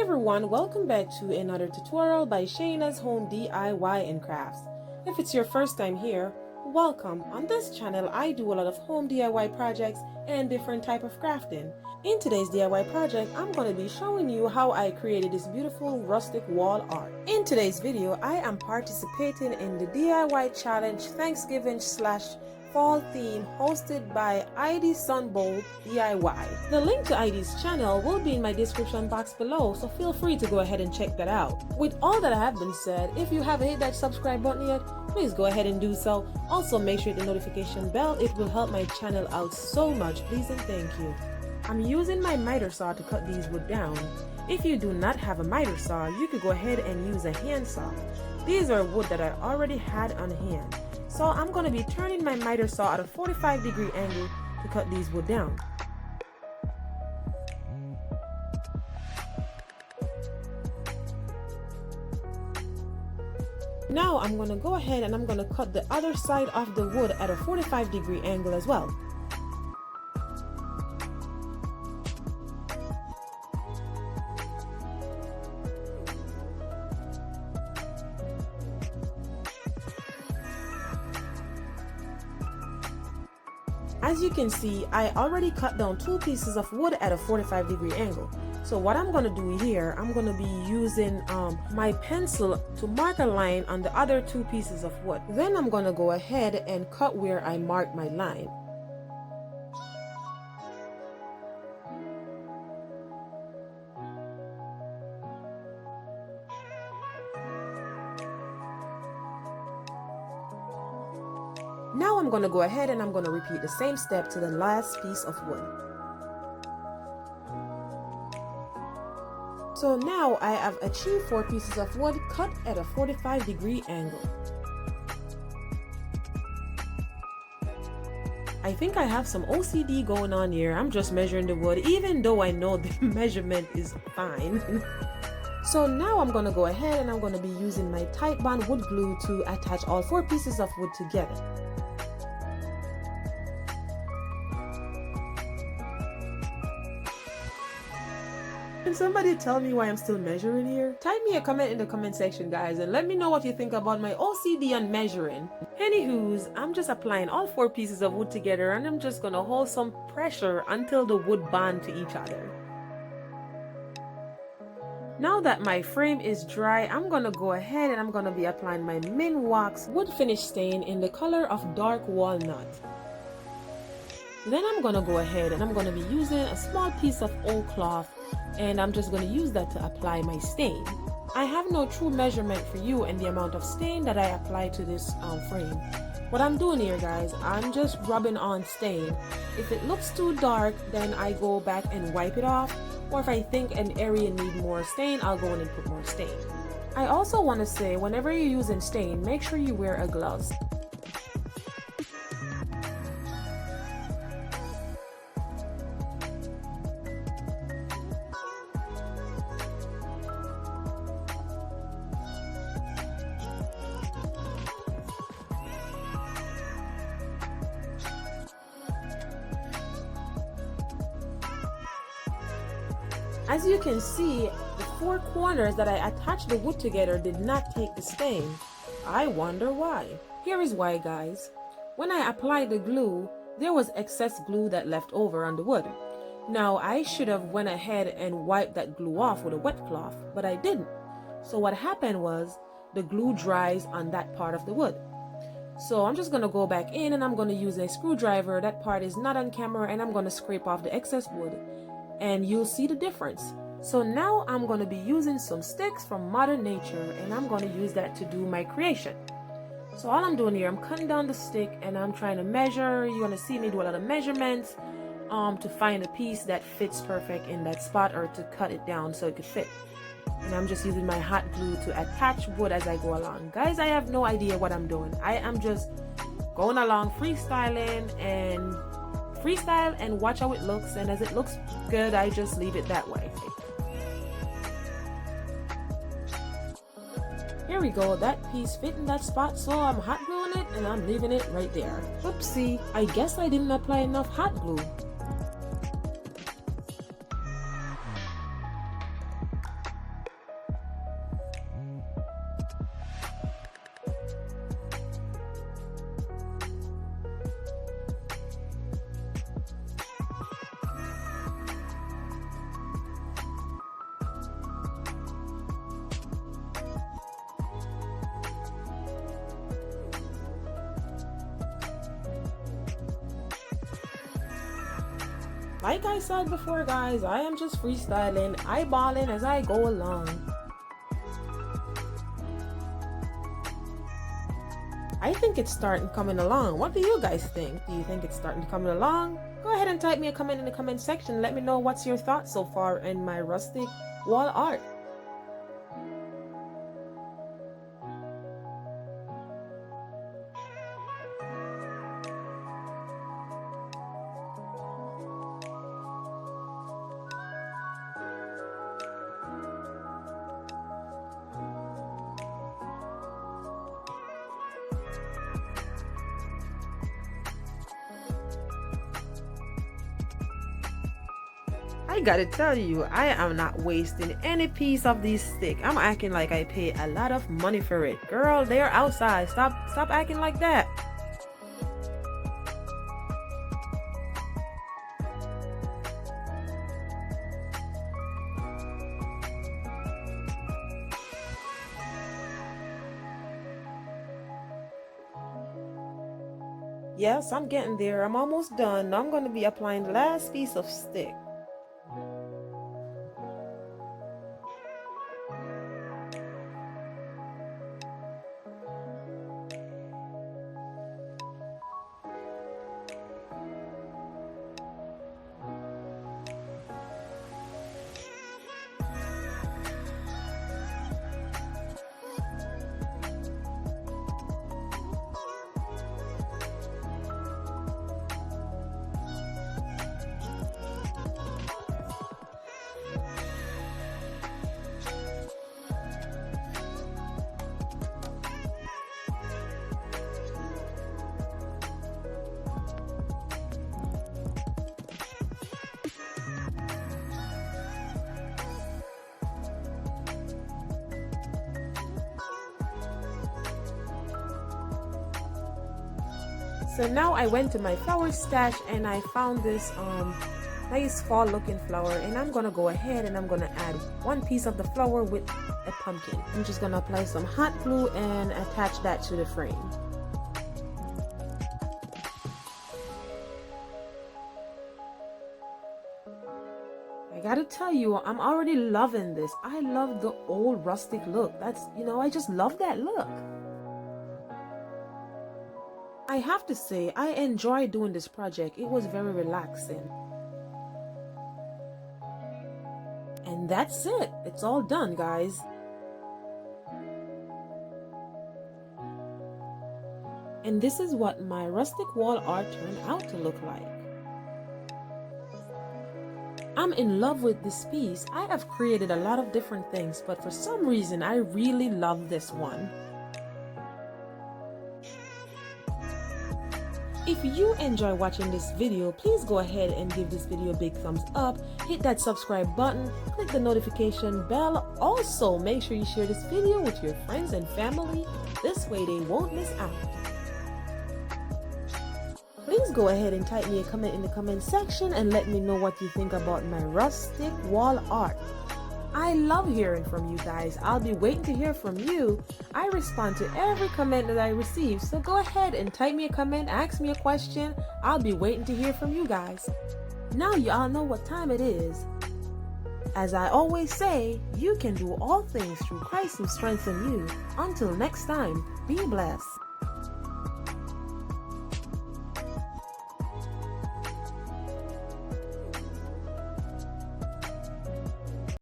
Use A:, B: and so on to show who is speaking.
A: everyone, welcome back to another tutorial by Shana's Home DIY and Crafts. If it's your first time here, welcome. On this channel, I do a lot of home DIY projects and different type of crafting. In today's DIY project, I'm going to be showing you how I created this beautiful rustic wall art. In today's video, I am participating in the DIY challenge Thanksgiving / fall theme hosted by Heidi Sonboul DIY. The link to Heidi's channel will be in my description box below, so feel free to go ahead and check that out. With all that have been said, if you haven't hit that subscribe button yet, please go ahead and do so. Also make sure to hit the notification bell. It will help my channel out so much. Please and thank you. I'm using my miter saw to cut these wood down. If you do not have a miter saw, you could go ahead and use a hand saw. These are wood that I already had on hand. So I'm going to be turning my miter saw at a 45-degree angle to cut these wood down. Now I'm going to go ahead and I'm going to cut the other side of the wood at a 45-degree angle as well. As you can see, I already cut down 2 pieces of wood at a 45-degree angle. So what I'm going to do here, I'm going to be using my pencil to mark a line on the other 2 pieces of wood. Then I'm going to go ahead and cut where I marked my line. Now I'm going to go ahead and I'm going to repeat the same step to the last piece of wood. So now I have achieved 4 pieces of wood cut at a 45-degree angle. I think I have some OCD going on here. I'm just measuring the wood even though I know the measurement is fine. So now I'm going to go ahead and I'm going to be using my Titebond wood glue to attach all 4 pieces of wood together. Can somebody tell me why I'm still measuring here? Type me a comment in the comment section, guys, and let me know what you think about my OCD on measuring. Anywho's, I'm just applying all 4 pieces of wood together and I'm just gonna hold some pressure until the wood bond to each other. Now that my frame is dry, I'm gonna go ahead and I'm gonna be applying my Min Wax wood finish stain in the color of dark walnut. Then I'm gonna go ahead and I'm gonna be using a small piece of old cloth and I'm just going to use that to apply my stain. I have no true measurement for you and the amount of stain that I apply to this frame. What I'm doing here, guys, I'm just rubbing on stain. If it looks too dark, then I go back and wipe it off, or if I think an area needs more stain, I'll go in and put more stain. I also want to say, whenever you're using stain, make sure you wear a glove. As you can see, the 4 corners that I attached the wood together did not take the stain. I wonder why. Here is why, guys. When I applied the glue, there was excess glue that left over on the wood. Now, I should have went ahead and wiped that glue off with a wet cloth, but I didn't. So what happened was, the glue dries on that part of the wood. So I'm just going to go back in and I'm going to use a screwdriver. That part is not on camera, and I'm going to scrape off the excess wood. And you'll see the difference. So now I'm going to be using some sticks from Mother Nature and I'm going to use that to do my creation. So all I'm doing here, I'm cutting down the stick and I'm trying to measure. You're going to see me do a lot of measurements to find a piece that fits perfect in that spot, or to cut it down so it could fit. And I'm just using my hot glue to attach wood as I go along. Guys, I have no idea what I'm doing. I am just going along freestyle and watch how it looks, and as it looks good, I just leave it that way. Here we go, that piece fit in that spot, so I'm hot gluing it and I'm leaving it right there. Oopsie, I guess I didn't apply enough hot glue. Like I said before, guys, I am just freestyling, eyeballing as I go along. I think it's starting coming along. What do you guys think? Do you think it's starting to come along? Go ahead and type me a comment in the comment section. Let me know what's your thoughts so far in my rustic wall art. I gotta tell you, I am not wasting any piece of this stick. I'm acting like I pay a lot of money for it. Girl, they're outside. Stop acting like that. Yes, I'm getting there. I'm almost done. Now I'm going to be applying the last piece of stick. So now I went to my flower stash and I found this nice fall looking flower, and I'm gonna go ahead and I'm gonna add one piece of the flower with a pumpkin. I'm just gonna apply some hot glue and attach that to the frame. I gotta tell you, I'm already loving this. I love the old rustic look. I just love that look. I have to say, I enjoyed doing this project. It was very relaxing. And that's it. It's all done, guys. And this is what my rustic wall art turned out to look like. I'm in love with this piece. I have created a lot of different things, but for some reason, I really love this one. If you enjoy watching this video, please go ahead and give this video a big thumbs up, hit that subscribe button, click the notification bell. Also, make sure you share this video with your friends and family. This way they won't miss out. Please go ahead and type me a comment in the comment section and let me know what you think about my rustic wall art. I love hearing from you guys. I'll be waiting to hear from you. I respond to every comment that I receive, so go ahead and type me a comment, ask me a question. I'll be waiting to hear from you guys. Now you all know what time it is. As I always say, you can do all things through Christ who strengthens you. Until next time, be blessed.